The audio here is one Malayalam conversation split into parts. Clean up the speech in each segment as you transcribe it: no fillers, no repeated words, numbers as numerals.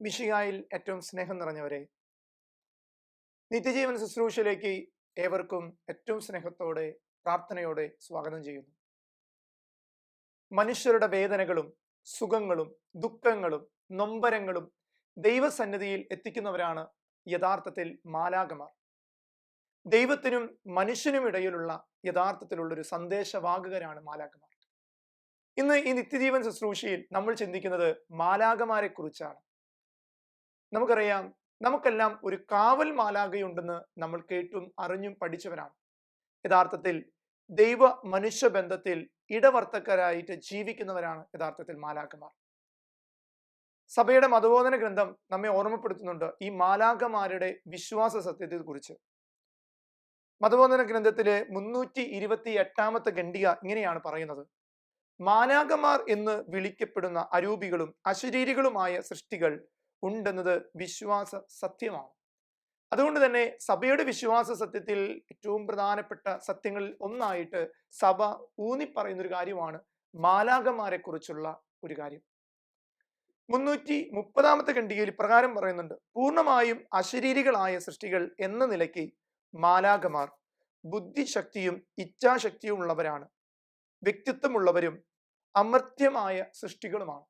മിശിഹായിൽ ഏറ്റവും സ്നേഹം നിറഞ്ഞവരെ, നിത്യജീവൻ ശുശ്രൂഷയിലേക്ക് ഏവർക്കും ഏറ്റവും സ്നേഹത്തോടെ പ്രാർത്ഥനയോടെ സ്വാഗതം ചെയ്യുന്നു. മനുഷ്യരുടെ വേദനകളും സുഖങ്ങളും ദുഃഖങ്ങളും നൊമ്പരങ്ങളും ദൈവസന്നിധിയിൽ എത്തിക്കുന്നവരാണ് യഥാർത്ഥത്തിൽ മാലാഖമാർ. ദൈവത്തിനും മനുഷ്യനും ഇടയിലുള്ള യഥാർത്ഥത്തിലുള്ളൊരു സന്ദേശവാഹകരാണ് മാലാഖമാർ. ഇന്ന് ഈ നിത്യജീവൻ ശുശ്രൂഷയിൽ നമ്മൾ ചിന്തിക്കുന്നത് മാലാഖമാരെ കുറിച്ചാണ്. നമുക്കറിയാം, നമുക്കെല്ലാം ഒരു കാവൽ മാലാഖയുണ്ടെന്ന് നമ്മൾ കേട്ടും അറിഞ്ഞും പഠിച്ചവരാണ്. യഥാർത്ഥത്തിൽ ദൈവ മനുഷ്യ ബന്ധത്തിൽ ഇടവർത്തക്കരായിട്ട് ജീവിക്കുന്നവരാണ് യഥാർത്ഥത്തിൽ മാലാഖമാർ. സഭയുടെ മതബോധന ഗ്രന്ഥം നമ്മെ ഓർമ്മപ്പെടുത്തുന്നുണ്ട് ഈ മാലാഖമാരുടെ വിശ്വാസ സത്യത്തെ കുറിച്ച്. മതബോധന ഗ്രന്ഥത്തിലെ 328 ഖണ്ഡിക ഇങ്ങനെയാണ് പറയുന്നത്: മാലാഖമാർ എന്ന് വിളിക്കപ്പെടുന്ന അരൂപികളും അശരീരികളുമായ സൃഷ്ടികൾ ഉണ്ടെന്നത് വിശ്വാസ സത്യമാണ്. അതുകൊണ്ട് തന്നെ സഭയുടെ വിശ്വാസ സത്യത്തിൽ ഏറ്റവും പ്രധാനപ്പെട്ട സത്യങ്ങളിൽ ഒന്നായിട്ട് സഭ ഊന്നിപ്പറയുന്ന ഒരു കാര്യമാണ് മാലാഖമാരെ കുറിച്ചുള്ള ഒരു കാര്യം. 330 ഖണ്ഡികയിൽ ഇപ്രകാരം പറയുന്നുണ്ട്: പൂർണ്ണമായും അശരീരികളായ സൃഷ്ടികൾ എന്ന നിലയ്ക്ക് മാലാഖമാർ ബുദ്ധിശക്തിയും ഇച്ഛാശക്തിയും ഉള്ളവരാണ്, വ്യക്തിത്വമുള്ളവരും അമർത്യമായ സൃഷ്ടികളുമാണ്.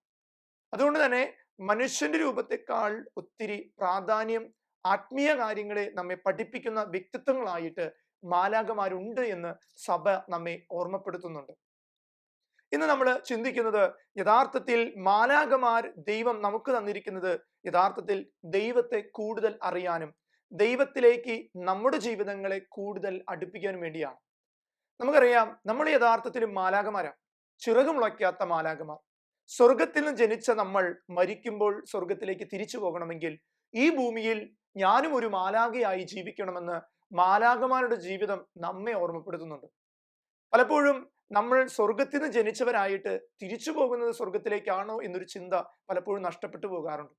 അതുകൊണ്ട് തന്നെ മനുഷ്യന്റെ രൂപത്തെക്കാൾ ഒത്തിരി പ്രാധാന്യം ആത്മീയ കാര്യങ്ങളെ നമ്മെ പഠിപ്പിക്കുന്ന വ്യക്തിത്വങ്ങളായിട്ട് മാലാഖമാരുണ്ട് എന്ന് സഭ നമ്മെ ഓർമ്മപ്പെടുത്തുന്നുണ്ട്. ഇന്ന് നമ്മൾ ചിന്തിക്കുന്നത് യഥാർത്ഥത്തിൽ മാലാഖമാർ ദൈവം നമുക്ക് തന്നിരിക്കുന്നത് യഥാർത്ഥത്തിൽ ദൈവത്തെ കൂടുതൽ അറിയാനും ദൈവത്തിലേക്ക് നമ്മുടെ ജീവിതങ്ങളെ കൂടുതൽ അടുപ്പിക്കാനും വേണ്ടിയാണ്. നമുക്കറിയാം, നമ്മൾ യഥാർത്ഥത്തിൽ മാലാഖമാരാണ്, ചിറകുമുളയ്ക്കാത്ത മാലാഖമാർ. സ്വർഗത്തിൽ നിന്ന് ജനിച്ച നമ്മൾ മരിക്കുമ്പോൾ സ്വർഗത്തിലേക്ക് തിരിച്ചു പോകണമെങ്കിൽ ഈ ഭൂമിയിൽ ഞാനും ഒരു മാലാഖയായി ജീവിക്കണമെന്ന് മാലാഖമാരുടെ ജീവിതം നമ്മെ ഓർമ്മപ്പെടുത്തുന്നുണ്ട്. പലപ്പോഴും നമ്മൾ സ്വർഗത്തിൽ നിന്ന് ജനിച്ചവരായിട്ട് തിരിച്ചു പോകുന്നത് സ്വർഗത്തിലേക്കാണോ എന്നൊരു ചിന്ത പലപ്പോഴും നഷ്ടപ്പെട്ടു പോകാറുണ്ട്.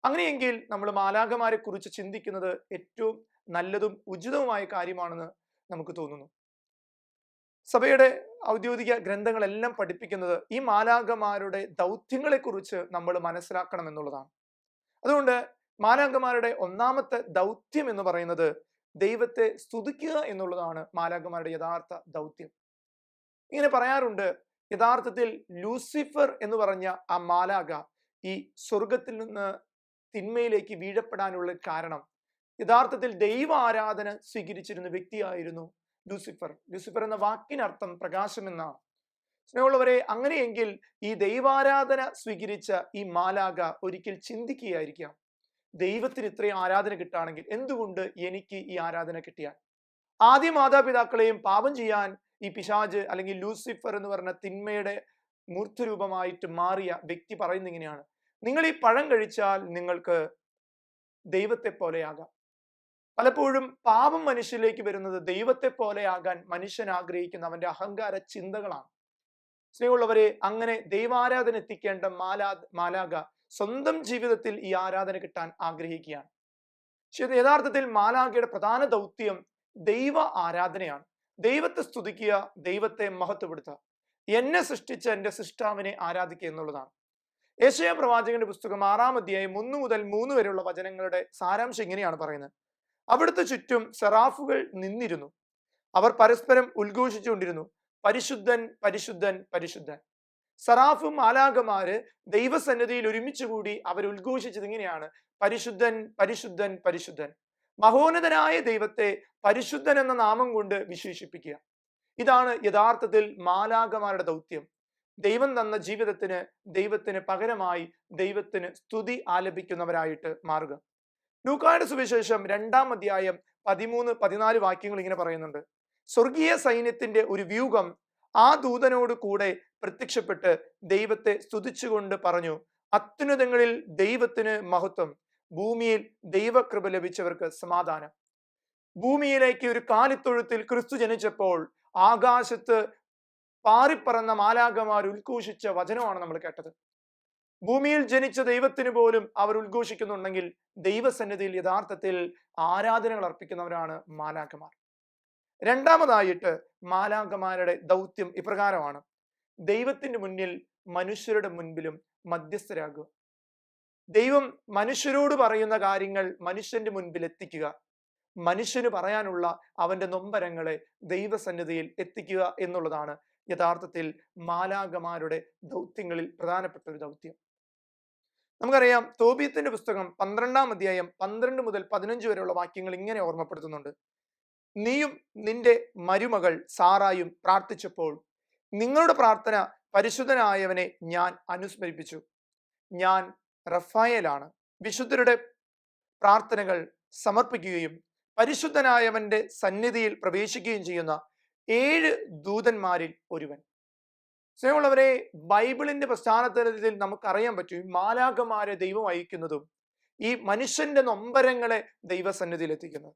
അങ്ങനെയെങ്കിൽ നമ്മൾ മാലാഖമാരെ കുറിച്ച് ചിന്തിക്കുന്നത് ഏറ്റവും നല്ലതും ഉചിതവുമായ കാര്യമാണെന്ന് നമുക്ക് തോന്നുന്നു. സഭയുടെ ഔദ്യോഗിക ഗ്രന്ഥങ്ങളെല്ലാം പഠിപ്പിക്കുന്നത് ഈ മാലാഖമാരുടെ ദൗത്യങ്ങളെ കുറിച്ച് നമ്മൾ മനസ്സിലാക്കണം എന്നുള്ളതാണ്. അതുകൊണ്ട് മാലാഖമാരുടെ ഒന്നാമത്തെ ദൗത്യം എന്ന് പറയുന്നത് ദൈവത്തെ സ്തുതിക്കുക എന്നുള്ളതാണ്. മാലാഖമാരുടെ യഥാർത്ഥ ദൗത്യം ഇങ്ങനെ പറയാറുണ്ട്: യഥാർത്ഥത്തിൽ ലൂസിഫർ എന്ന് പറഞ്ഞ ആ മാലാഖ ഈ സ്വർഗത്തിൽ നിന്ന് തിന്മയിലേക്ക് വീഴപ്പെടാനുള്ള കാരണം യഥാർത്ഥത്തിൽ ദൈവ ആരാധന സ്വീകരിച്ചിരുന്ന വ്യക്തിയായിരുന്നു ലൂസിഫർ. ലൂസിഫർ എന്ന വാക്കിനർത്ഥം പ്രകാശം എന്നാണ്. സ്നേഹമുള്ളവരെ, അങ്ങനെയെങ്കിൽ ഈ ദൈവാരാധന സ്വീകരിച്ച ഈ മാലാഖ ഒരിക്കൽ ചിന്തിക്കുകയായിരിക്കാം: ദൈവത്തിന് ഇത്രയും ആരാധന കിട്ടുകയാണെങ്കിൽ എന്തുകൊണ്ട് എനിക്ക് ഈ ആരാധന കിട്ടിയാൽ? ആദ്യ മാതാപിതാക്കളെയും പാപം ചെയ്യാൻ ഈ പിശാജ് അല്ലെങ്കിൽ ലൂസിഫർ എന്ന് പറഞ്ഞ തിന്മയുടെ മൂർത്തരൂപമായിട്ട് മാറിയ വ്യക്തി പറയുന്നത് ഇങ്ങനെയാണ്: നിങ്ങൾ ഈ പഴം കഴിച്ചാൽ നിങ്ങൾക്ക് ദൈവത്തെ പോലെയാകാം. പലപ്പോഴും പാപം മനുഷ്യരിലേക്ക് വരുന്നത് ദൈവത്തെ പോലെയാകാൻ മനുഷ്യൻ ആഗ്രഹിക്കുന്ന അവന്റെ അഹങ്കാര ചിന്തകളാണ്. സ്നേഹമുള്ളവരെ, അങ്ങനെ ദൈവാരാധന എത്തിക്കേണ്ട മാലാഖ സ്വന്തം ജീവിതത്തിൽ ഈ ആരാധന കിട്ടാൻ ആഗ്രഹിക്കുകയാണ്. പക്ഷേ യഥാർത്ഥത്തിൽ മാലാഖയുടെ പ്രധാന ദൗത്യം ദൈവ ആരാധനയാണ്. ദൈവത്തെ സ്തുതിക്കുക, ദൈവത്തെ മഹത്വപ്പെടുത്തുക, എന്നെ സൃഷ്ടിച്ച എന്റെ സൃഷ്ടാവിനെ ആരാധിക്കുക എന്നുള്ളതാണ്. യെശയ്യാ പ്രവാചകന്റെ പുസ്തകം 6-ാം അധ്യായം 1 മുതൽ 3 വരെയുള്ള വചനങ്ങളുടെ സാരാംശം ഇങ്ങനെയാണ് പറയുന്നത്: അവിടുത്തെ ചുറ്റും സെറാഫുകൾ നിന്നിരുന്നു, അവർ പരസ്പരം ഉദ്ഘോഷിച്ചുകൊണ്ടിരുന്നു, പരിശുദ്ധൻ പരിശുദ്ധൻ പരിശുദ്ധൻ. സറാഫും മാലാഖമാര് ദൈവസന്നിധിയിൽ ഒരുമിച്ച് കൂടി അവർ ഉദ്ഘോഷിച്ചത് ഇങ്ങനെയാണ്: പരിശുദ്ധൻ പരിശുദ്ധൻ പരിശുദ്ധൻ. മഹോന്നതനായ ദൈവത്തെ പരിശുദ്ധൻ എന്ന നാമം കൊണ്ട് വിശേഷിപ്പിക്കുക. ഇതാണ് യഥാർത്ഥത്തിൽ മാലാഖമാരുടെ ദൗത്യം. ദൈവം തന്ന ജീവിതത്തിന് ദൈവത്തിന് പകരമായി ദൈവത്തിന് സ്തുതി ആലപിക്കുന്നവരായിട്ട് മാറുക. ലൂക്കായുടെ സുവിശേഷം 2-ാം അധ്യായം 13-14 വാക്യങ്ങൾ ഇങ്ങനെ പറയുന്നുണ്ട്: സ്വർഗീയ സൈന്യത്തിന്റെ ഒരു വ്യൂഹം ആ ദൂതനോട് കൂടെ പ്രത്യക്ഷപ്പെട്ട് ദൈവത്തെ സ്തുതിച്ചുകൊണ്ട് പറഞ്ഞു: അത്യുന്നതങ്ങളിൽ ദൈവത്തിന് മഹത്വം, ഭൂമിയിൽ ദൈവകൃപ ലഭിച്ചവർക്ക് സമാധാനം. ഭൂമിയിലേക്ക് ഒരു കാലിത്തൊഴുത്തിൽ ക്രിസ്തു ജനിച്ചപ്പോൾ ആകാശത്ത് പാറിപ്പറന്ന മാലാഖമാർ ഉദ്ഘോഷിച്ച വചനമാണ് നമ്മൾ കേട്ടത്. ഭൂമിയിൽ ജനിച്ച ദൈവത്തിന് പോലും അവർ ഉദ്ഘോഷിക്കുന്നുണ്ടെങ്കിൽ ദൈവസന്നിധിയിൽ യഥാർത്ഥത്തിൽ ആരാധനകൾ അർപ്പിക്കുന്നവരാണ് മാലാഖമാർ. രണ്ടാമതായിട്ട് മാലാഖമാരുടെ ദൗത്യം ഇപ്രകാരമാണ്: ദൈവത്തിന്റെ മുന്നിൽ മനുഷ്യരുടെ മുൻപിലും മധ്യസ്ഥരാകുക. ദൈവം മനുഷ്യരോട് പറയുന്ന കാര്യങ്ങൾ മനുഷ്യന്റെ മുൻപിൽ എത്തിക്കുക, മനുഷ്യന് പറയാനുള്ള അവന്റെ നൊമ്പരങ്ങളെ ദൈവസന്നിധിയിൽ എത്തിക്കുക എന്നുള്ളതാണ് യഥാർത്ഥത്തിൽ മാലാഖമാരുടെ ദൗത്യങ്ങളിൽ പ്രധാനപ്പെട്ട ഒരു ദൗത്യം. നമുക്കറിയാം, തോബീത്തിന്റെ പുസ്തകം 12-ാം അധ്യായം 12 മുതൽ 15 വരെയുള്ള വാക്യങ്ങൾ ഇങ്ങനെ ഓർമ്മപ്പെടുത്തുന്നുണ്ട്. നീയും നിന്റെ മരുമകൾ സാറായും പ്രാർത്ഥിച്ചപ്പോൾ നിങ്ങളുടെ പ്രാർത്ഥന പരിശുദ്ധനായവനെ ഞാൻ അനുസ്മരിപ്പിച്ചു. ഞാൻ റഫായേലാണ് വിശുദ്ധരുടെ പ്രാർത്ഥനകൾ സമർപ്പിക്കുകയും പരിശുദ്ധനായവന്റെ സന്നിധിയിൽ പ്രവേശിക്കുകയും ചെയ്യുന്ന 7 ദൂതന്മാരിൽ ഒരുവൻ. സ്നേഹമുള്ളവരെ, ബൈബിളിന്റെ പശ്ചാത്തലത്തിൽ നമുക്കറിയാൻ പറ്റും, മാലാഖമാരെ ദൈവം അയക്കുന്നതും ഈ മനുഷ്യന്റെ നൊമ്പരങ്ങളെ ദൈവസന്നിധിയിൽ എത്തിക്കുന്നത്.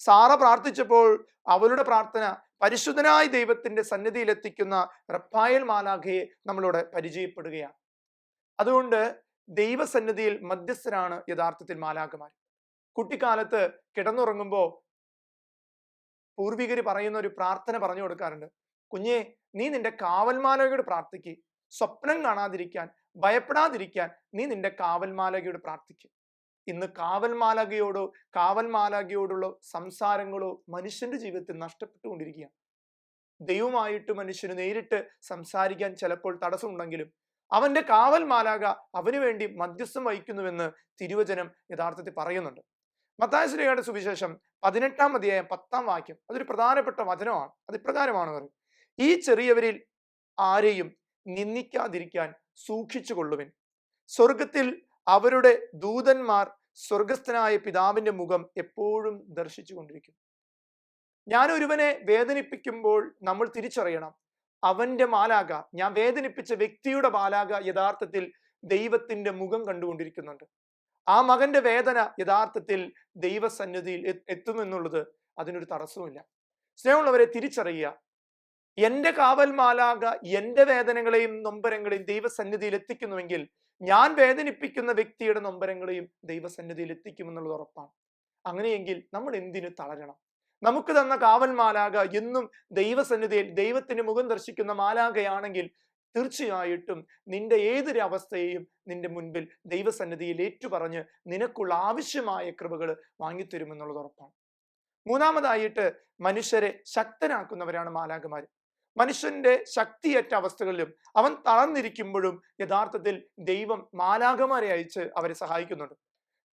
സാറ പ്രാർത്ഥിച്ചപ്പോൾ അവളുടെ പ്രാർത്ഥന പരിശുദ്ധനായ ദൈവത്തിന്റെ സന്നിധിയിൽ എത്തിക്കുന്ന റഫായേൽ മാലാഖയെ നമ്മളിവിടെ പരിചയപ്പെടുകയാണ്. അതുകൊണ്ട് ദൈവസന്നിധിയിൽ മധ്യസ്ഥരാണ് യഥാർത്ഥത്തിൽ മാലാഖമാർ. കുട്ടിക്കാലത്ത് കിടന്നുറങ്ങുമ്പോൾ പൂർവികര് പറയുന്ന ഒരു പ്രാർത്ഥന പറഞ്ഞു കൊടുക്കാറുണ്ട്. കുഞ്ഞെ, നീ നിന്റെ കാവൽമാലകയോട് പ്രാർത്ഥിക്ക്, സ്വപ്നം കാണാതിരിക്കാൻ, ഭയപ്പെടാതിരിക്കാൻ നീ നിന്റെ കാവൽമാലകയോട് പ്രാർത്ഥിക്കും. ഇന്ന് കാവൽമാലാഖയോടുള്ള സംസാരങ്ങളോ മനുഷ്യന്റെ ജീവിതത്തിൽ നഷ്ടപ്പെട്ടുകൊണ്ടിരിക്കുകയാണ്. ദൈവമായിട്ട് മനുഷ്യന് നേരിട്ട് സംസാരിക്കാൻ ചിലപ്പോൾ തടസ്സമുണ്ടെങ്കിലും അവന്റെ കാവൽ മാലാഖ അവന് വേണ്ടി മധ്യസ്ഥം വഹിക്കുന്നുവെന്ന് തിരുവചനം യഥാർത്ഥത്തിൽ പറയുന്നുണ്ട്. മത്തായി ശ്ലീഹയുടെ സുവിശേഷം 18-ാം അധ്യായം 10-ാം വാക്യം അതൊരു പ്രധാനപ്പെട്ട വചനമാണ്. അത് ഇപ്രകാരമാണ് പറയുന്നത്: ഈ ചെറിയവരിൽ ആരെയും നിന്ദിക്കാതിരിക്കാൻ സൂക്ഷിച്ചു കൊള്ളുവിൻ. സ്വർഗത്തിൽ അവരുടെ ദൂതന്മാർ സ്വർഗസ്ഥനായ പിതാവിന്റെ മുഖം എപ്പോഴും ദർശിച്ചു കൊണ്ടിരിക്കും. ഞാൻ ഒരുവനെ വേദനിപ്പിക്കുമ്പോൾ നമ്മൾ തിരിച്ചറിയണം, അവന്റെ മാലാഖ, ഞാൻ വേദനിപ്പിച്ച വ്യക്തിയുടെ മാലാഖ യഥാർത്ഥത്തിൽ ദൈവത്തിന്റെ മുഖം കണ്ടുകൊണ്ടിരിക്കുന്നുണ്ട്. ആ മകന്റെ വേദന യഥാർത്ഥത്തിൽ ദൈവസന്നിധിയിൽ എത്തുമെന്നുള്ളത് അതിനൊരു തടസ്സവുമില്ല. സ്നേഹമുള്ളവരെ, തിരിച്ചറിയുക, എന്റെ കാവൽ മാലാഖ എന്റെ വേദനകളെയും നൊമ്പരങ്ങളെയും ദൈവസന്നിധിയിൽ എത്തിക്കുന്നുവെങ്കിൽ ഞാൻ വേദനിപ്പിക്കുന്ന വ്യക്തിയുടെ നൊമ്പരങ്ങളെയും ദൈവസന്നിധിയിൽ എത്തിക്കുമെന്നുള്ളത് ഉറപ്പാണ്. അങ്ങനെയെങ്കിൽ നമ്മൾ എന്തിനു തളരണം? നമുക്ക് തന്ന കാവൽ മാലാഖ എന്നും ദൈവസന്നിധിയിൽ ദൈവത്തിന്റെ മുഖം ദർശിക്കുന്ന മാലാഖയാണെങ്കിൽ തീർച്ചയായിട്ടും നിന്റെ ഏതൊരു അവസ്ഥയെയും നിന്റെ മുൻപിൽ ദൈവസന്നിധിയിൽ ഏറ്റുപറഞ്ഞ് നിനക്കുള്ള ആവശ്യമായ കൃപകൾ വാങ്ങിത്തരുമെന്നുള്ളത് ഉറപ്പാണ്. മൂന്നാമതായിട്ട്, മനുഷ്യരെ ശക്തനാക്കുന്നവരാണ് മാലാഖമാർ. മനുഷ്യന്റെ ശക്തിയേറ്റ അവസ്ഥകളിലും അവൻ തളർന്നിരിക്കുമ്പോഴും യഥാർത്ഥത്തിൽ ദൈവം മാലാഖമാരെ അയച്ച് അവരെ സഹായിക്കുന്നുണ്ട്.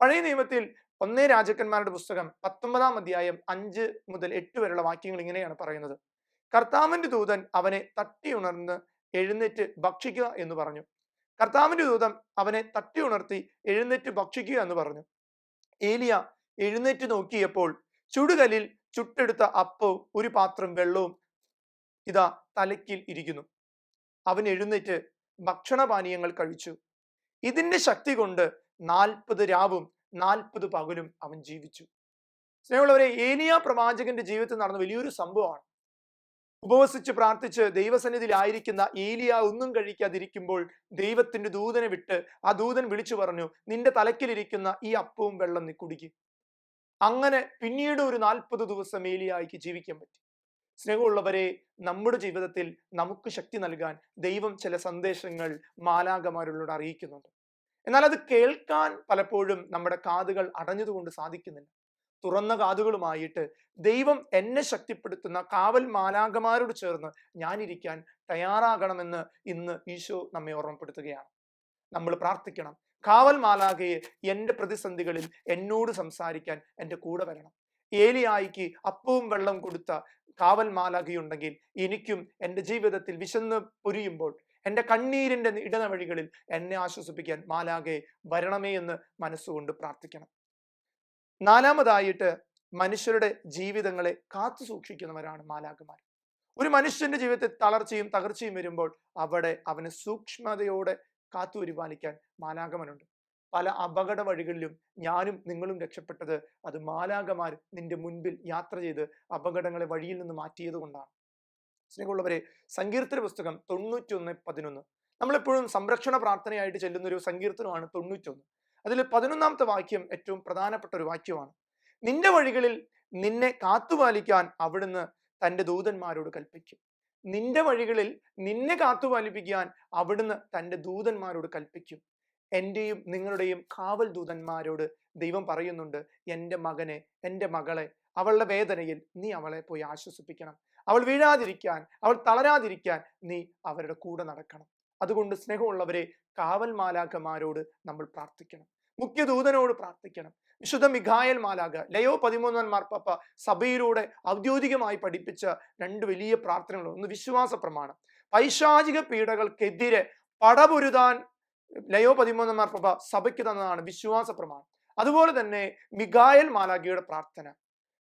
പഴയ നിയമത്തിൽ 1 രാജാക്കന്മാരുടെ പുസ്തകം 19-ാം അധ്യായം 5 മുതൽ 8 വരെയുള്ള വാക്യങ്ങൾ ഇങ്ങനെയാണ് പറയുന്നത്: കർത്താവിന്റെ ദൂതൻ അവനെ തട്ടി ഉണർന്ന് എഴുന്നേറ്റ് ഭക്ഷിക്കുക എന്ന് പറഞ്ഞു. കർത്താവിന്റെ ദൂതൻ അവനെ തട്ടി ഉണർത്തി എഴുന്നേറ്റ് ഭക്ഷിക്കുക എന്ന് പറഞ്ഞു. ഏലിയ എഴുന്നേറ്റ് നോക്കിയപ്പോൾ ചുടുകല്ലിൽ ചുട്ടെടുത്ത അപ്പവും ഒരു പാത്രം വെള്ളവും ഇതാ തലയ്ക്കിൽ ഇരിക്കുന്നു. അവൻ എഴുന്നേറ്റ് ഭക്ഷണപാനീയങ്ങൾ കഴിച്ചു. ഇതിന്റെ ശക്തി കൊണ്ട് 40 രാവും 40 പകലും അവൻ ജീവിച്ചു. സ്നേഹമുള്ളവരെ, ഏലിയ പ്രവാചകന്റെ ജീവിതത്തിൽ നടന്ന വലിയൊരു സംഭവമാണ്. ഉപവസിച്ച് പ്രാർത്ഥിച്ച് ദൈവസന്നിധിയിലായിരിക്കുന്ന ഏലിയ ഒന്നും കഴിക്കാതിരിക്കുമ്പോൾ ദൈവത്തിന്റെ ദൂതനെ വിട്ട് ആ ദൂതൻ വിളിച്ചു പറഞ്ഞു, നിന്റെ തലയ്ക്കിലിരിക്കുന്ന ഈ അപ്പവും വെള്ളം നീ കുടിക്കും. അങ്ങനെ പിന്നീട് ഒരു 40 ദിവസം ഏലിയായിക്ക് ജീവിക്കാൻ പറ്റി. സ്നേഹമുള്ളവരെ, നമ്മുടെ ജീവിതത്തിൽ നമുക്ക് ശക്തി നൽകാൻ ദൈവം ചില സന്ദേശങ്ങൾ മാലാഖമാരിലൂടെ അറിയിക്കുന്നുണ്ട്. എന്നാൽ അത് കേൾക്കാൻ പലപ്പോഴും നമ്മുടെ കാതുകൾ അടഞ്ഞതുകൊണ്ട് സാധിക്കുന്നില്ല. തുറന്ന കാതുകളുമായിട്ട് ദൈവം എന്നെ ശക്തിപ്പെടുത്തുന്ന കാവൽ മാലാഖമാരോട് ചേർന്ന് ഞാനിരിക്കാൻ തയ്യാറാകണമെന്ന് ഇന്ന് ഈശോ നമ്മെ ഓർമ്മപ്പെടുത്തുകയാണ്. നമ്മൾ പ്രാർത്ഥിക്കണം, കാവൽ മാലാഖയെ എൻ്റെ പ്രതിസന്ധികളിൽ എന്നോട് സംസാരിക്കാൻ എൻ്റെ കൂടെ വരണം. ഏലിയായിക്ക് അപ്പവും വെള്ളം കൊടുത്ത കാവൽ മാലാഖയുണ്ടെങ്കിൽ എനിക്കും എൻ്റെ ജീവിതത്തിൽ വിശന്ന് പൊരിയുമ്പോൾ എൻ്റെ കണ്ണീരിന്റെ ഇടനവഴികളിൽ എന്നെ ആശ്വസിപ്പിക്കാൻ മാലാഖയെ വരണമേ എന്ന് മനസ്സുകൊണ്ട് പ്രാർത്ഥിക്കണം. നാലാമതായിട്ട്, മനുഷ്യരുടെ ജീവിതങ്ങളെ കാത്തു സൂക്ഷിക്കുന്നവരാണ് മാലാഖമാർ. ഒരു മനുഷ്യന്റെ ജീവിതത്തിൽ തളർച്ചയും തകർച്ചയും വരുമ്പോൾ അവിടെ അവന് സൂക്ഷ്മതയോടെ കാത്തു പരിപാലിക്കാൻ മാലാഖമാരുണ്ട്. പല അപകട വഴികളിലും ഞാനും നിങ്ങളും രക്ഷപ്പെട്ടത് അത് മാലാഖമാർ നിന്റെ മുൻപിൽ യാത്ര ചെയ്ത് അപകടങ്ങളെ വഴിയിൽ നിന്ന് മാറ്റിയത് കൊണ്ടാണ്. സ്നേഹമുള്ളവരെ, സങ്കീർത്തന പുസ്തകം 91:11 നമ്മളെപ്പോഴും സംരക്ഷണ പ്രാർത്ഥനയായിട്ട് ചെല്ലുന്ന ഒരു സങ്കീർത്തനമാണ് 91. അതിൽ 11-ാമത്തെ വാക്യം ഏറ്റവും പ്രധാനപ്പെട്ട ഒരു വാക്യമാണ്. നിന്റെ വഴികളിൽ നിന്നെ കാത്തുപാലിക്കാൻ അവിടുന്ന് തന്റെ ദൂതന്മാരോട് കൽപ്പിക്കും. നിന്റെ വഴികളിൽ നിന്നെ കാത്തുപാലിപ്പിക്കാൻ അവിടുന്ന് തന്റെ ദൂതന്മാരോട് കൽപ്പിക്കും. എന്റെയും നിങ്ങളുടെയും കാവൽ ദൂതന്മാരോട് ദൈവം പറയുന്നുണ്ട്, എൻ്റെ മകനെ, എൻ്റെ മകളെ, അവളുടെ വേദനയിൽ നീ അവളെ പോയി ആശ്വസിപ്പിക്കണം. അവൾ വീഴാതിരിക്കാൻ, അവൾ തളരാതിരിക്കാൻ നീ അവരുടെ കൂടെ നടക്കണം. അതുകൊണ്ട് സ്നേഹമുള്ളവരെ, കാവൽ മാലാഖമാരോട് നമ്മൾ പ്രാർത്ഥിക്കണം, മുഖ്യദൂതനോട് പ്രാർത്ഥിക്കണം. വിശുദ്ധ മിഖായേൽ മാലാഖ, ലയോ 13 മാർപ്പാപ്പ സഭയിലൂടെ ഔദ്യോഗികമായി പഠിപ്പിച്ച 2 വലിയ പ്രാർത്ഥനകൾ. ഒന്ന് വിശ്വാസ പ്രമാണം. പൈശാചിക പീഡകൾക്കെതിരെ പടപൊരുതാൻ ലയോ 13 മാർപ്പാപ്പ സഭയ്ക്ക് തന്നതാണ് വിശ്വാസ പ്രമാണം. അതുപോലെ തന്നെ മിഖായേൽ മാലാഖയുടെ പ്രാർത്ഥന.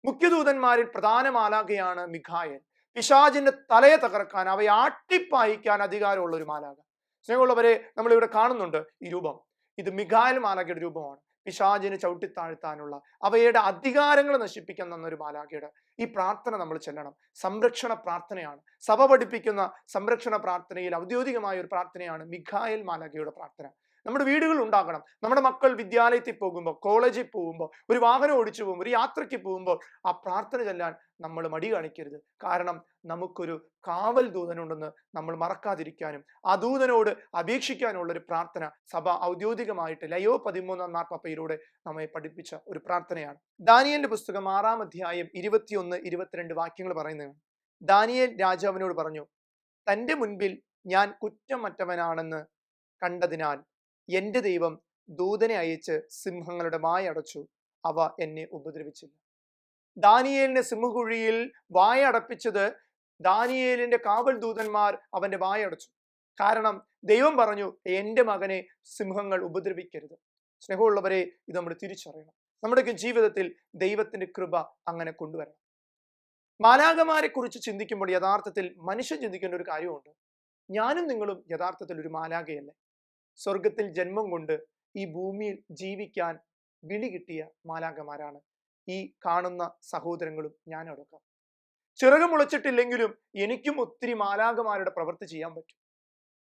മുഖ്യദൂതന്മാരിൽ പ്രധാന മാലാഖയാണ് മിഖായേൽ. പിശാചിന്റെ തലയെ തകർക്കാൻ, അവയെ ആട്ടിപ്പായിക്കാൻ അധികാരമുള്ള ഒരു മാലാഖ. സ്നേഹമുള്ളവരെ, നമ്മൾ ഇവിടെ കാണുന്നുണ്ട് ഈ രൂപം. ഇത് മിഖായേൽ മാലാഖയുടെ രൂപമാണ്. പിശാചിനെ ചവിട്ടിത്താഴ്ത്താനുള്ള, അവയുടെ അധികാരങ്ങൾ നശിപ്പിക്കാൻ തന്നൊരു മാലാഖയുടെ ഈ പ്രാർത്ഥന നമ്മൾ ചെല്ലണം. സംരക്ഷണ പ്രാർത്ഥനയാണ്. സഭ പഠിപ്പിക്കുന്ന സംരക്ഷണ പ്രാർത്ഥനയിൽ ഔദ്യോഗികമായ ഒരു പ്രാർത്ഥനയാണ് മിഖായേൽ മാലാഖയുടെ പ്രാർത്ഥന. നമ്മുടെ വീടുകളിൽ ഉണ്ടാകണം. നമ്മുടെ മക്കൾ വിദ്യാലയത്തിൽ പോകുമ്പോൾ, കോളേജിൽ പോകുമ്പോൾ, ഒരു വാഹനം ഓടിച്ചു പോകുമ്പോൾ, ഒരു യാത്രയ്ക്ക് പോകുമ്പോൾ ആ പ്രാർത്ഥന ചെല്ലാൻ നമ്മൾ മടി കാണിക്കരുത്. കാരണം നമുക്കൊരു കാവൽ ദൂതനുണ്ടെന്ന് നമ്മൾ മറക്കാതിരിക്കാനും ആ ദൂതനോട് അപേക്ഷിക്കാനുള്ള ഒരു പ്രാർത്ഥന സഭ ഔദ്യോഗികമായിട്ട് ലയോ 13 മാർപ്പാപ്പയിലൂടെ നമ്മെ പഠിപ്പിച്ച ഒരു പ്രാർത്ഥനയാണ്. ദാനിയേലിന്റെ പുസ്തകം 6-ാം അധ്യായം 21-22 വാക്യങ്ങൾ പറയുന്നതാണ്. ദാനിയേൽ രാജാവിനോട് പറഞ്ഞു, തന്റെ മുൻപിൽ ഞാൻ കുറ്റമറ്റവനാണെന്ന് കണ്ടതിനാൽ എന്റെ ദൈവം ദൂതനെ അയച്ച് സിംഹങ്ങളുടെ വായടച്ചു, അവ എന്നെ ഉപദ്രവിച്ചില്ല. ദാനിയേലിനെ സിംഹകുഴിയിൽ വായടപ്പിച്ചത് ദാനിയേലിന്റെ കാവൽ ദൂതന്മാർ അവന്റെ വായടച്ചു. കാരണം ദൈവം പറഞ്ഞു, എന്റെ മകനെ സിംഹങ്ങൾ ഉപദ്രവിക്കരുത്. സ്നേഹമുള്ളവരെ, ഇത് നമ്മൾ തിരിച്ചറിയണം. നമ്മുടെ ജീവിതത്തിൽ ദൈവത്തിന്റെ കൃപ അങ്ങനെ കൊണ്ടുവരണം. മാലാഖമാരെ കുറിച്ച് ചിന്തിക്കുമ്പോൾ യഥാർത്ഥത്തിൽ മനുഷ്യൻ ചിന്തിക്കേണ്ട ഒരു കാര്യമുണ്ട്. ഞാനും നിങ്ങളും യഥാർത്ഥത്തിൽ ഒരു മാലാഖയല്ലേ? സ്വർഗത്തിൽ ജന്മം കൊണ്ട് ഈ ഭൂമിയിൽ ജീവിക്കാൻ വിളി കിട്ടിയ മാലാഖമാരാണ് ഈ കാണുന്ന സഹോദരങ്ങളും ഞാനടക്കം. ചിറക് മുളച്ചിട്ടില്ലെങ്കിലും എനിക്കും ഒത്തിരി മാലാഖമാരുടെ പ്രവൃത്തി ചെയ്യാൻ പറ്റും.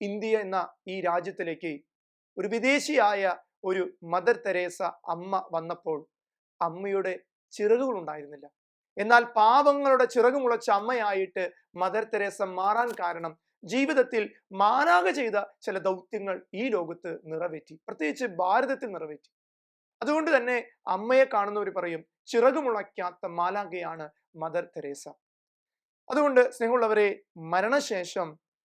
ഇന്ത്യ എന്ന ഈ രാജ്യത്തിലേക്ക് ഒരു വിദേശിയായ ഒരു മദർ തെരേസ അമ്മ വന്നപ്പോൾ അമ്മയുടെ ചിറകുകൾ ഉണ്ടായിരുന്നില്ല. എന്നാൽ പാവങ്ങളുടെ ചിറക് മുളച്ച അമ്മയായിട്ട് മദർ തെരേസ മാറാൻ കാരണം ജീവിതത്തിൽ മാലാഖ ചെയ്ത ചില ദൗത്യങ്ങൾ ഈ ലോകത്ത് നിറവേറ്റി, പ്രത്യേകിച്ച് ഭാരതത്തിൽ നിറവേറ്റി. അതുകൊണ്ട് തന്നെ അമ്മയെ കാണുന്നവർ പറയും, ചിറകുമുളയ്ക്കാത്ത മാലാഖയാണ് മദർ തെരേസ. അതുകൊണ്ട് സ്നേഹമുള്ളവരെ, മരണശേഷം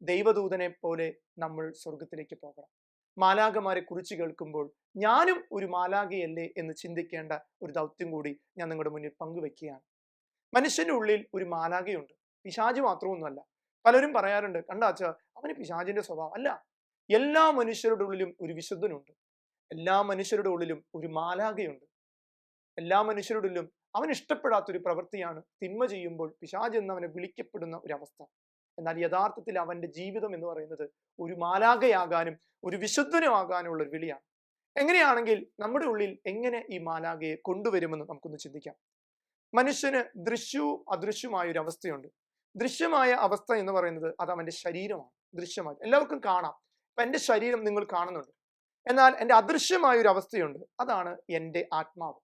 ദൈവദൂതനെ പോലെ നമ്മൾ സ്വർഗത്തിലേക്ക് പോകണം. മാലാഖമാരെ കുറിച്ച് കേൾക്കുമ്പോൾ ഞാനും ഒരു മാലാഖയല്ലേ എന്ന് ചിന്തിക്കേണ്ട ഒരു ദൗത്യം കൂടി ഞാൻ നിങ്ങളുടെ മുന്നിൽ പങ്കുവെക്കുകയാണ്. മനുഷ്യന്റെ ഉള്ളിൽ ഒരു മാലാഖയുണ്ട്, പിശാച് മാത്രമൊന്നുമല്ല. പലരും പറയാറുണ്ട്, കണ്ടാച്ച അവന് പിശാചിന്റെ സ്വഭാവം. അല്ല, എല്ലാ മനുഷ്യരുടെ ഉള്ളിലും ഒരു വിശുദ്ധനുണ്ട്. എല്ലാ മനുഷ്യരുടെ ഉള്ളിലും ഒരു മാലാഖയുണ്ട്. എല്ലാ മനുഷ്യരുടെ ഉള്ളിലും അവൻ ഇഷ്ടപ്പെടാത്തൊരു പ്രവൃത്തിയാണ് തിന്മ ചെയ്യുമ്പോൾ പിശാച് എന്ന് അവനെ വിളിക്കപ്പെടുന്ന ഒരു അവസ്ഥ. എന്നാൽ യഥാർത്ഥത്തിൽ അവന്റെ ജീവിതം എന്ന് പറയുന്നത് ഒരു മാലാഖയാകാനും ഒരു വിശുദ്ധനുമാകാനുള്ള ഒരു വിളിയാണ്. എങ്ങനെയാണെങ്കിൽ നമ്മുടെ ഉള്ളിൽ എങ്ങനെ ഈ മാലാഖയെ കൊണ്ടുവരുമെന്ന് നമുക്കൊന്ന് ചിന്തിക്കാം. മനുഷ്യന് ദൃശ്യവും അദൃശ്യമായ ഒരു അവസ്ഥയുണ്ട്. ദൃശ്യമായ അവസ്ഥ എന്ന് പറയുന്നത് അത് അവന്റെ ശരീരമാണ്. ദൃശ്യമായി എല്ലാവർക്കും കാണാം. ഇപ്പൊ എന്റെ ശരീരം നിങ്ങൾ കാണുന്നുണ്ട്. എന്നാൽ എൻ്റെ അദൃശ്യമായ ഒരു അവസ്ഥയുണ്ട്, അതാണ് എൻ്റെ ആത്മാവ്.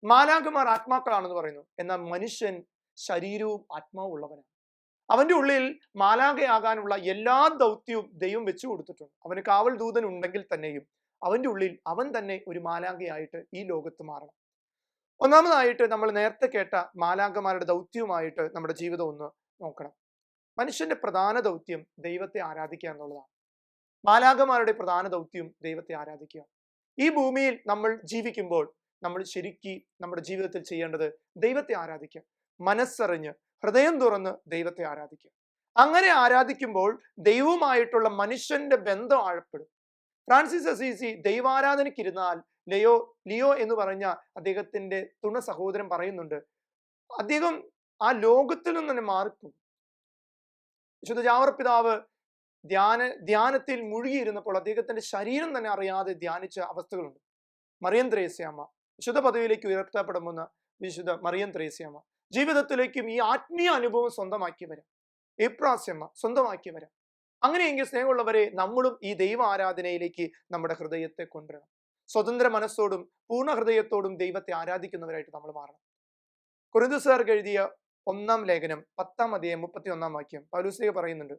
മാലാഖമാർ ആത്മാക്കളാണെന്ന് പറയുന്നു. എന്നാൽ മനുഷ്യൻ ശരീരവും ആത്മാവും ഉള്ളവനാണ്. അവന്റെ ഉള്ളിൽ മാലാഖയാകാനുള്ള എല്ലാ ദൗത്യവും ദൈവം വെച്ചു കൊടുത്തിട്ടുണ്ട്. അവന് കാവൽ ദൂതൻ ഉണ്ടെങ്കിൽ തന്നെയും അവന്റെ ഉള്ളിൽ അവൻ തന്നെ ഒരു മാലാഖയായിട്ട് ഈ ലോകത്ത് മാറണം. ഒന്നാമതായിട്ട് നമ്മൾ നേരത്തെ കേട്ട മാലാഖമാരുടെ ദൗത്യവുമായിട്ട് നമ്മുടെ ജീവിതം ഒന്ന് നോക്കണം. മനുഷ്യന്റെ പ്രധാന ദൗത്യം ദൈവത്തെ ആരാധിക്കുക എന്നുള്ളതാണ്. മാലാഖമാരുടെ പ്രധാന ദൗത്യം ദൈവത്തെ ആരാധിക്കുക. ഈ ഭൂമിയിൽ നമ്മൾ ജീവിക്കുമ്പോൾ നമ്മൾ ശരിക്കും നമ്മുടെ ജീവിതത്തിൽ ചെയ്യേണ്ടത് ദൈവത്തെ ആരാധിക്കുക. മനസ്സറിഞ്ഞ് ഹൃദയം തുറന്ന് ദൈവത്തെ ആരാധിക്കുക. അങ്ങനെ ആരാധിക്കുമ്പോൾ ദൈവവുമായിട്ടുള്ള മനുഷ്യന്റെ ബന്ധം ആഴപ്പെടും. ഫ്രാൻസിസ് അസീസി ദൈവാരാധനയ്ക്കിരുന്നാൽ ലിയോ എന്ന് പറഞ്ഞ അദ്ദേഹത്തിന്റെ തുണ സഹോദരൻ പറയുന്നുണ്ട്, അദ്ദേഹം ആ ലോകത്തിൽ നിന്ന് തന്നെ മാറിപ്പോകും. വിശുദ്ധ ജാവർ പിതാവ് ധ്യാനത്തിൽ മുഴുകിയിരുന്നപ്പോൾ അദ്ദേഹത്തിന്റെ ശരീരം തന്നെ അറിയാതെ ധ്യാനിച്ച അവസ്ഥകളുണ്ട്. മറിയം ത്രേസ്യാമ്മ വിശുദ്ധ പദവിയിലേക്ക് ഉയർത്തപ്പെടുന്ന വിശുദ്ധ മറിയം ത്രേസ്യാമ്മ ജീവിതത്തിലേക്കും ഈ ആത്മീയ അനുഭവം സ്വന്തമാക്കി വരാം. ഏപ്രാസ്യമ്മ സ്വന്തമാക്കി വരാം. അങ്ങനെയെങ്കിൽ സ്നേഹമുള്ളവരെ, നമ്മളും ഈ ദൈവ ആരാധനയിലേക്ക് നമ്മുടെ ഹൃദയത്തെ കൊണ്ടുവരണം. സ്വതന്ത്ര മനസ്സോടും പൂർണ്ണ ഹൃദയത്തോടും ദൈവത്തെ ആരാധിക്കുന്നവരായിട്ട് നമ്മൾ മാറണം. കൊരിന്ത്യർക്കാർക്ക് എഴുതിയ 1-ാം ലേഖനം 10-ാം അധ്യായം 31-ാം വാക്യം പൗലോസ് പറയുന്നുണ്ട്,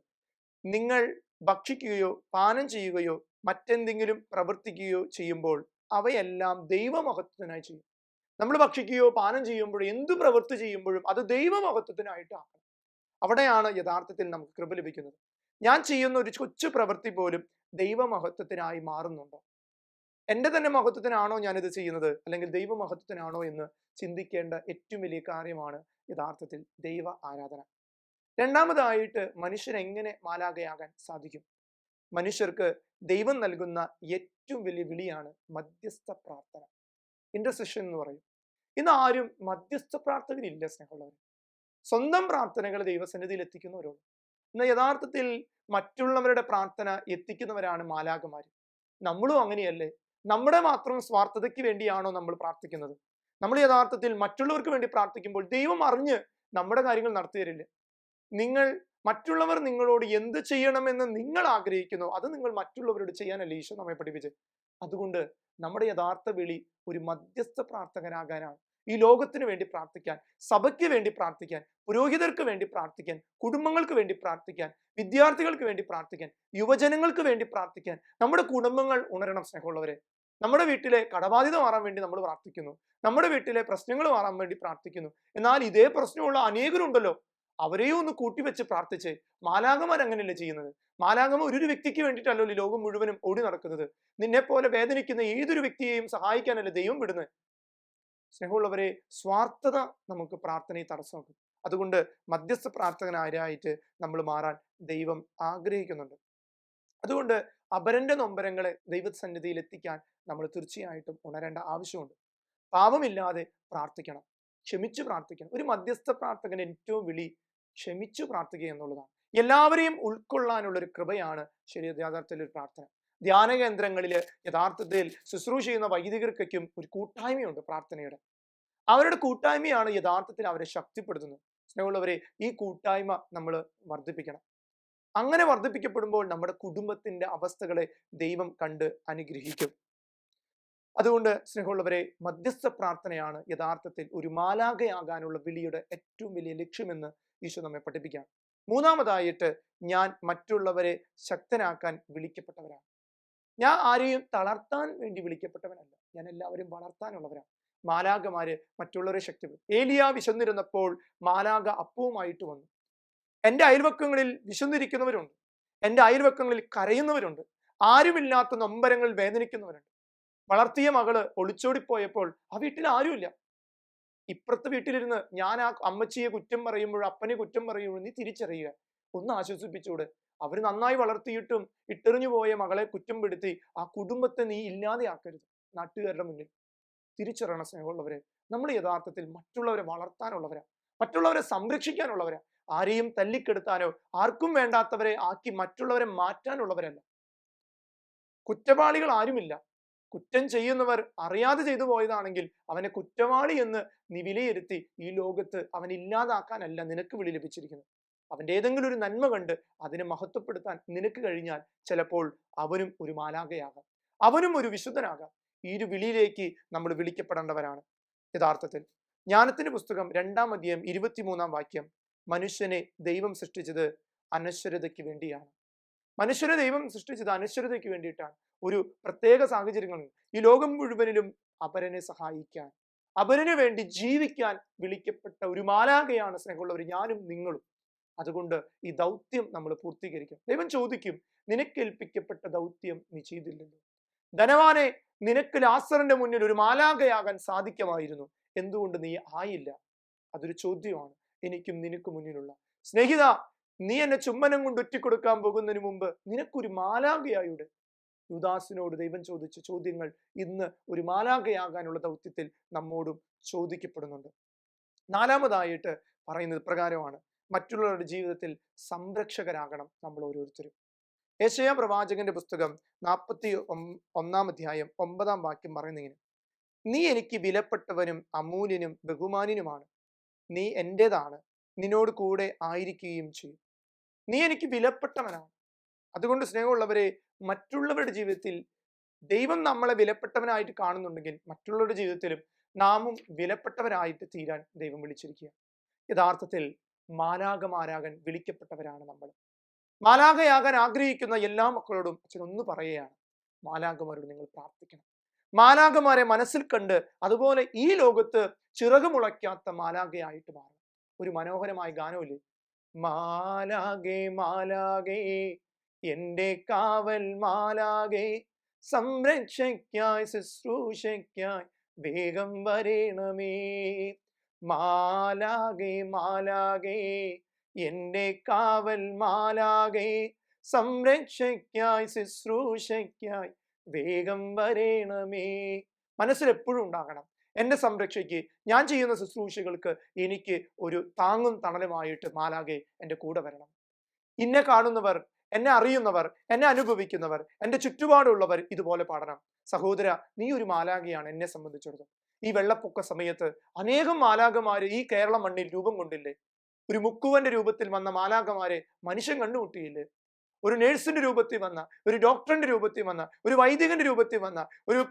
നിങ്ങൾ ഭക്ഷിക്കുകയോ പാനം ചെയ്യുകയോ മറ്റെന്തെങ്കിലും പ്രവർത്തിക്കുകയോ ചെയ്യുമ്പോൾ അവയെല്ലാം ദൈവമഹത്വത്തിനായി ചെയ്യും. നമ്മൾ ഭക്ഷിക്കുകയോ പാനം ചെയ്യുമ്പോഴോ എന്തു പ്രവൃത്തി ചെയ്യുമ്പോഴും അത് ദൈവമഹത്വത്തിനായിട്ട് ആക്കണം. അവിടെയാണ് യഥാർത്ഥത്തിൽ നമുക്ക് കൃപ ലഭിക്കുന്നത്. ഞാൻ ചെയ്യുന്ന ഒരു കൊച്ചു പ്രവൃത്തി പോലും ദൈവമഹത്വത്തിനായി മാറുന്നുണ്ടോ? എന്റെ തന്നെ മഹത്വത്തിനാണോ ഞാനിത് ചെയ്യുന്നത്, അല്ലെങ്കിൽ ദൈവമഹത്വത്തിനാണോ എന്ന് ചിന്തിക്കേണ്ട ഏറ്റവും വലിയ കാര്യമാണ് യഥാർത്ഥത്തിൽ ദൈവ ആരാധന. രണ്ടാമതായിട്ട് മനുഷ്യൻ എങ്ങനെ മാലാഖയാകാൻ സാധിക്കും? മനുഷ്യർക്ക് ദൈവം നൽകുന്ന ഏറ്റവും വലിയ വിളിയാണ് മധ്യസ്ഥ പ്രാർത്ഥന, ഇന്റർസെഷൻ എന്ന് പറയും. ഇന്ന് ആരും മധ്യസ്ഥ പ്രാർത്ഥനയില്ല സ്നേഹമുള്ളവർ. സ്വന്തം പ്രാർത്ഥനകൾ ദൈവസന്നിധിയിൽ എത്തിക്കുന്നവരുള്ളൂ. എന്നാൽ യഥാർത്ഥത്തിൽ മറ്റുള്ളവരുടെ പ്രാർത്ഥന എത്തിക്കുന്നവരാണ് മാലാഖമാര്. നമ്മളും അങ്ങനെയല്ലേ? നമ്മുടെ മാത്രം സ്വാർത്ഥതയ്ക്ക് വേണ്ടിയാണോ നമ്മൾ പ്രാർത്ഥിക്കുന്നത്? നമ്മൾ യഥാർത്ഥത്തിൽ മറ്റുള്ളവർക്ക് വേണ്ടി പ്രാർത്ഥിക്കുമ്പോൾ ദൈവം അറിഞ്ഞ് നമ്മുടെ കാര്യങ്ങൾ നടത്തി തരില്ല. നിങ്ങൾ മറ്റുള്ളവർ നിങ്ങളോട് എന്ത് ചെയ്യണമെന്ന് നിങ്ങൾ ആഗ്രഹിക്കുന്നു അത് നിങ്ങൾ മറ്റുള്ളവരോട് ചെയ്യാനല്ലേ ഈശോ നമ്മെ പഠിപ്പിച്ചത്. അതുകൊണ്ട് നമ്മുടെ യഥാർത്ഥ വിളി ഒരു മധ്യസ്ഥ പ്രാർത്ഥകനാകാനാണ്. ഈ ലോകത്തിന് വേണ്ടി പ്രാർത്ഥിക്കാൻ, സഭയ്ക്ക് വേണ്ടി പ്രാർത്ഥിക്കാൻ, പുരോഹിതർക്ക് വേണ്ടി പ്രാർത്ഥിക്കാൻ, കുടുംബങ്ങൾക്ക് വേണ്ടി പ്രാർത്ഥിക്കാൻ, വിദ്യാർത്ഥികൾക്ക് വേണ്ടി പ്രാർത്ഥിക്കാൻ, യുവജനങ്ങൾക്ക് വേണ്ടി പ്രാർത്ഥിക്കാൻ. നമ്മുടെ കുടുംബങ്ങൾ ഉണരണം സ്നേഹമുള്ളവരെ. നമ്മുടെ വീട്ടിലെ കടബാധ്യത മാറാൻ വേണ്ടി നമ്മൾ പ്രാർത്ഥിക്കുന്നു, നമ്മുടെ വീട്ടിലെ പ്രശ്നങ്ങൾ മാറാൻ വേണ്ടി പ്രാർത്ഥിക്കുന്നു. എന്നാൽ ഇതേ പ്രശ്നമുള്ള അനേകരുണ്ടല്ലോ, അവരെയും ഒന്ന് കൂട്ടിവെച്ച് പ്രാർത്ഥിച്ച്. മാലാഖമാർ അങ്ങനെയല്ലേ ചെയ്യുന്നത്? മാലാഖമ ഒരു വ്യക്തിക്ക് വേണ്ടിയിട്ടല്ലോ ഈ ലോകം മുഴുവനും ഓടി നടക്കുന്നത്. നിന്നെ പോലെ വേദനിക്കുന്ന ഏതൊരു വ്യക്തിയെയും സഹായിക്കാനല്ലേ ദൈവം വിടുന്നത്. സ്നേഹമുള്ളവരെ, സ്വാർത്ഥത നമുക്ക് പ്രാർത്ഥനയെ തടസ്സമാക്കും. അതുകൊണ്ട് മധ്യസ്ഥ പ്രാർത്ഥകനായിട്ട് നമ്മൾ മാറാൻ ദൈവം ആഗ്രഹിക്കുന്നുണ്ട്. അതുകൊണ്ട് അപരന്റെ നൊമ്പരങ്ങളെ ദൈവസന്നിധിയിൽ എത്തിക്കാൻ നമ്മൾ തീർച്ചയായിട്ടും ഉണരേണ്ട ആവശ്യമുണ്ട്. പാപമില്ലാതെ പ്രാർത്ഥിക്കണം, ക്ഷമിച്ചു പ്രാർത്ഥിക്കണം. ഒരു മധ്യസ്ഥ പ്രാർത്ഥകന്റെ ഏറ്റവും വിളി ക്ഷമിച്ചു പ്രാർത്ഥിക്കുക എന്നുള്ളതാണ്. എല്ലാവരെയും ഉൾക്കൊള്ളാനുള്ള ഒരു കൃപയാണ് യഥാർത്ഥത്തിൽ ഒരു പ്രാർത്ഥന. ധ്യാന കേന്ദ്രങ്ങളിൽ യഥാർത്ഥത്തിൽ ശുശ്രൂഷ ചെയ്യുന്ന വൈദികർക്കും ഒരു കൂട്ടായ്മയുണ്ട് പ്രാർത്ഥനയുടെ. അവരുടെ കൂട്ടായ്മയാണ് യഥാർത്ഥത്തിൽ അവരെ ശക്തിപ്പെടുത്തുന്നത്. സ്നേഹമുള്ളവരെ, ഈ കൂട്ടായ്മ നമ്മൾ വർദ്ധിപ്പിക്കണം. അങ്ങനെ വർദ്ധിപ്പിക്കപ്പെടുമ്പോൾ നമ്മുടെ കുടുംബത്തിന്റെ അവസ്ഥകളെ ദൈവം കണ്ട് അനുഗ്രഹിക്കും. അതുകൊണ്ട് സ്നേഹമുള്ളവരെ, മധ്യസ്ഥ പ്രാർത്ഥനയാണ് യഥാർത്ഥത്തിൽ ഒരു മാലാഖയാകാനുള്ള വിളിയുടെ ഏറ്റവും വലിയ ലക്ഷ്യമെന്ന് ഈശോ നമ്മെ പഠിപ്പിക്കാം. മൂന്നാമതായിട്ട്, ഞാൻ മറ്റുള്ളവരെ ശക്തനാക്കാൻ വിളിക്കപ്പെട്ടവരാണ്. ഞാൻ ആരെയും തളർത്താൻ വേണ്ടി വിളിക്കപ്പെട്ടവനല്ല, ഞാൻ എല്ലാവരും വളർത്താനുള്ളവരാണ്. മാലാഖമാര് മറ്റുള്ളവരെ ശക്തിപ്പെടുത്തും. ഏലിയ വിശന്നിരുന്നപ്പോൾ മാലാഖ അപ്പവുമായിട്ട് വന്നു. എൻ്റെ അയൽവക്കങ്ങളിൽ വിശന്നിരിക്കുന്നവരുണ്ട്, എൻ്റെ അയൽവക്കങ്ങളിൽ കരയുന്നവരുണ്ട്, ആരുമില്ലാത്ത നൊമ്പരങ്ങൾ വേദനിക്കുന്നവരുണ്ട്. വളർത്തിയ മകള് ഒളിച്ചോടിപ്പോയപ്പോൾ ആ വീട്ടിൽ ആരുമില്ല. ഇപ്പുറത്തെ വീട്ടിലിരുന്ന് ഞാൻ ആ അമ്മച്ചിയെ കുറ്റം പറയുമ്പോഴും അപ്പനെ കുറ്റം പറയുമ്പോഴും നീ തിരിച്ചറിയുക, ഒന്ന് ആശ്വസിപ്പിച്ചൂടെ? അവര് നന്നായി വളർത്തിയിട്ടും ഇട്ടെറിഞ്ഞു പോയ മകളെ കുറ്റം പെടുത്തി ആ കുടുംബത്തെ നീ ഇല്ലാതെയാക്കരുത്. നാട്ടുകാരുടെ മുന്നിൽ തിരിച്ചറിയണം സ്നേഹമുള്ളവരെ. നമ്മൾ യഥാർത്ഥത്തിൽ മറ്റുള്ളവരെ വളർത്താനുള്ളവരാ, മറ്റുള്ളവരെ സംരക്ഷിക്കാനുള്ളവരാ. ആരെയും തല്ലിക്കെടുത്താനോ ആർക്കും വേണ്ടാത്തവരെ ആക്കി മറ്റുള്ളവരെ മാറ്റാനുള്ളവരല്ല. കുറ്റവാളികൾ ആരുമില്ല. കുറ്റം ചെയ്യുന്നവർ അറിയാതെ ചെയ്തു പോയതാണെങ്കിൽ അവനെ കുറ്റവാളി എന്ന് നീ വിലയിരുത്തി ഈ ലോകത്ത് അവൻ ഇല്ലാതാക്കാനല്ല നിനക്ക് വിളി ലഭിച്ചിരിക്കുന്നത്. അവന്റെ ഏതെങ്കിലും ഒരു നന്മ കണ്ട് അതിനെ മഹത്വപ്പെടുത്താൻ നിനക്ക് കഴിഞ്ഞാൽ ചിലപ്പോൾ അവനും ഒരു മാലാഖയാകാം, അവനും ഒരു വിശുദ്ധനാകാം. ഈ ഒരു വിളിയിലേക്ക് നമ്മൾ വിളിക്കപ്പെടേണ്ടവരാണ് യഥാർത്ഥത്തിൽ. ജ്ഞാനത്തിന്റെ പുസ്തകം 2-ാം അധ്യായം 23-ാം വാക്യം, മനുഷ്യനെ ദൈവം സൃഷ്ടിച്ചത് അനശ്വരതയ്ക്ക് വേണ്ടിയാണ്. മനുഷ്യനെ ദൈവം സൃഷ്ടിച്ചത് അനശ്വരതയ്ക്ക് വേണ്ടിയിട്ടാണ്. ഒരു പ്രത്യേക സാഹചര്യങ്ങളിൽ ഈ ലോകം മുഴുവനിലും അപരനെ സഹായിക്കാൻ, അപരന് വേണ്ടി ജീവിക്കാൻ വിളിക്കപ്പെട്ട ഒരു മാലാഖയാണ് സ്നേഹമുള്ളവർ ഞാനും നിങ്ങളും. അതുകൊണ്ട് ഈ ദൗത്യം നമ്മൾ പൂർത്തീകരിക്കും. ദൈവം ചോദിക്കും, നിനക്കേൽപ്പിക്കപ്പെട്ട ദൗത്യം നീ ചെയ്തില്ലല്ലോ. ധനവാനെ, നിനക്ക് ലാസറിന്റെ മുന്നിൽ ഒരു മാലാഖയാകാൻ സാധിക്കുമായിരുന്നു, എന്തുകൊണ്ട് നീ ആയില്ല? അതൊരു ചോദ്യമാണ് എനിക്കും നിനക്ക് മുന്നിലുള്ള. സ്നേഹിത, നീ എന്നെ ചുമ്മനം കൊണ്ട് ഒറ്റിക്കൊടുക്കാൻ പോകുന്നതിന് മുമ്പ് നിനക്കൊരു മാലാഖയായുടെ. യുദാസിനോട് ദൈവം ചോദിച്ച ചോദ്യങ്ങൾ ഇന്ന് ഒരു മാലാഖയാകാനുള്ള ദൗത്യത്തിൽ നമ്മോടും ചോദിക്കപ്പെടുന്നുണ്ട്. നാലാമതായിട്ട് പറയുന്നത് പ്രകാരമാണ്, മറ്റുള്ളവരുടെ ജീവിതത്തിൽ സംരക്ഷകരാകണം നമ്മൾ ഓരോരുത്തരും. യെശയ്യാ പ്രവാചകന്റെ പുസ്തകം 41-ാം അധ്യായം 9-ാം വാക്യം പറയുന്നിങ്ങനെ, നീ എനിക്ക് വിലപ്പെട്ടവനും അമൂല്യനും ബഹുമാന്യനുമാണ്, നീ എന്റേതാണ്, നിന്നോട് കൂടെ ആയിരിക്കുകയും ചെയ്യും. നീ എനിക്ക് വിലപ്പെട്ടവനാണ്. അതുകൊണ്ട് സ്നേഹമുള്ളവരെ, മറ്റുള്ളവരുടെ ജീവിതത്തിൽ ദൈവം നമ്മളെ വിലപ്പെട്ടവനായിട്ട് കാണുന്നുണ്ടെങ്കിൽ മറ്റുള്ളവരുടെ ജീവിതത്തിലും നാമും വിലപ്പെട്ടവരായിട്ട് തീരാൻ ദൈവം വിളിച്ചിരിക്കുക. യഥാർത്ഥത്തിൽ മാലാഖമാരാകാൻ വിളിക്കപ്പെട്ടവരാണ് നമ്മൾ. മാലാഖയാകാൻ ആഗ്രഹിക്കുന്ന എല്ലാ മക്കളോടും അച്ഛൻ ഒന്ന് പറയുകയാണ്, മാലാഖമാരോട് നിങ്ങൾ പ്രാർത്ഥിക്കണം. മാലാഖമാരെ മനസ്സിൽ കണ്ട് അതുപോലെ ഈ ലോകത്ത് ചിറകുമുളയ്ക്കാത്ത മാലാഖയായിട്ട് മാറണം. ഒരു മനോഹരമായ ഗാനമില്ലേ? മാലാകെ മാലാകെ എന്റെ കാവൽ മാലാകെ, സംരക്ഷയ്ക്കായി ശുശ്രൂഷയ്ക്കായി വേഗം വരേണമേ. മാലാകെ മാലാകെ എന്റെ കാവൽ മാലാകെ, സംരക്ഷയ്ക്കായി ശുശ്രൂഷയ്ക്കായി വേഗം വരേണമേ. മനസ്സിൽ എപ്പോഴും ഉണ്ടാകണം, എന്റെ സംരക്ഷയ്ക്ക്, ഞാൻ ചെയ്യുന്ന ശുശ്രൂഷകൾക്ക് എനിക്ക് ഒരു താങ്ങും തണലുമായിട്ട് മാലാകെ എന്റെ കൂടെ വരണം. എന്നെ കാണുന്നവർ, എന്നെ അറിയുന്നവർ, എന്നെ അനുഭവിക്കുന്നവർ, എന്റെ ചുറ്റുപാടുള്ളവർ ഇതുപോലെ പാടണം. സഹോദര, നീ ഒരു മാലാഖയാണ്. എന്നെ സംബന്ധിച്ചിടത്തോളം ഈ വെള്ളപ്പൊക്ക സമയത്ത് അനേകം മാലാഖമാര് ഈ കേരള മണ്ണിൽ രൂപം കൊണ്ടില്ലേ? ഒരു മുക്കുവന്റെ രൂപത്തിൽ വന്ന മാലാഖമാരെ മനുഷ്യൻ കണ്ടുമുട്ടിയില്ലേ? ഒരു നേഴ്സിന്റെ രൂപത്തിൽ വന്ന, ഒരു ഡോക്ടറിന്റെ രൂപത്തിൽ വന്ന, ഒരു വൈദികന്റെ രൂപത്തിൽ വന്ന, ഒരു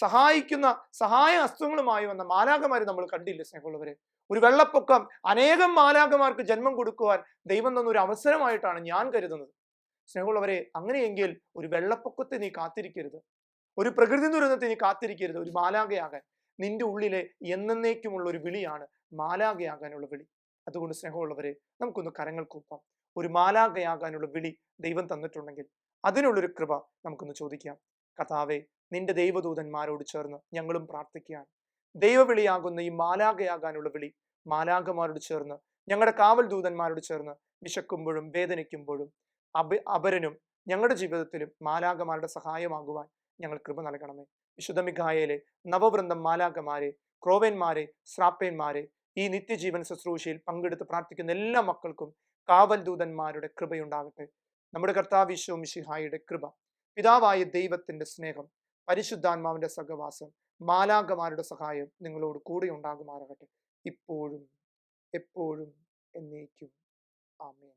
സഹായിക്കുന്ന സഹായ ഹസ്തങ്ങളുമായി വന്ന മാലാഖമാരെ നമ്മൾ കണ്ടില്ലേ സ്നേഹമുള്ളവരെ? ഒരു വെള്ളപ്പൊക്കം അനേകം മാലാഖമാർക്ക് ജന്മം കൊടുക്കുവാൻ ദൈവം തന്ന ഒരു അവസരമായിട്ടാണ് ഞാൻ കരുതുന്നത്. സ്നേഹമുള്ളവരെ, അങ്ങനെയെങ്കിൽ ഒരു വെള്ളപ്പൊക്കത്തെ നീ കാത്തിരിക്കരുത്, ഒരു പ്രകൃതി ദുരന്തത്തെ നീ കാത്തിരിക്കരുത് ഒരു മാലാഖയാകാൻ. നിന്റെ ഉള്ളിലെ എന്നേക്കുമുള്ള ഒരു വിളിയാണ് മാലാഖയാകാനുള്ള വിളി. അതുകൊണ്ട് സ്നേഹമുള്ളവരെ, നമുക്കൊന്ന് കരങ്ങൾ കൂപ്പാം. ഒരു മാലാഖയാകാനുള്ള വിളി ദൈവം തന്നിട്ടുണ്ടെങ്കിൽ അതിനുള്ളൊരു കൃപ നമുക്കൊന്ന് ചോദിക്കാം. കർത്താവേ, നിന്റെ ദൈവദൂതന്മാരോട് ചേർന്ന് ഞങ്ങളും പ്രാർത്ഥിക്കുകയാണ്. ദൈവവിളിയാകുന്ന ഈ മാലാഖയാകാനുള്ള വിളി മാലാഖമാരോട് ചേർന്ന്, ഞങ്ങളുടെ കാവൽ ദൂതന്മാരോട് ചേർന്ന് വിശക്കുമ്പോഴും വേദനിക്കുമ്പോഴും അപരനും ഞങ്ങളുടെ ജീവിതത്തിലും മാലാഖമാരുടെ സഹായമാകുവാൻ ഞങ്ങൾ കൃപ നൽകണമേ. വിശുദ്ധ മിഖായേലെ നവവൃന്ദം മാലാഖമാരെ, ക്രോവേന്മാരെ, ശ്രാപ്പേന്മാരെ, ഈ നിത്യജീവൻ ശുശ്രൂഷയിൽ പങ്കെടുത്ത് പ്രാർത്ഥിക്കുന്ന എല്ലാ മക്കൾക്കും കാവൽ ദൂതന്മാരുടെ കൃപയുണ്ടാകട്ടെ. നമ്മുടെ കർത്താവ് ഈശോ മിശിഹായുടെ കൃപ, പിതാവായ ദൈവത്തിന്റെ സ്നേഹം, പരിശുദ്ധാത്മാവിന്റെ സഹവാസം, മാലാഖമാരുടെ സഹായം നിങ്ങളോട് കൂടെ ഉണ്ടാകുമാറാകട്ടെ, ഇപ്പോഴും എപ്പോഴും എന്നേക്കും. ആമേൻ.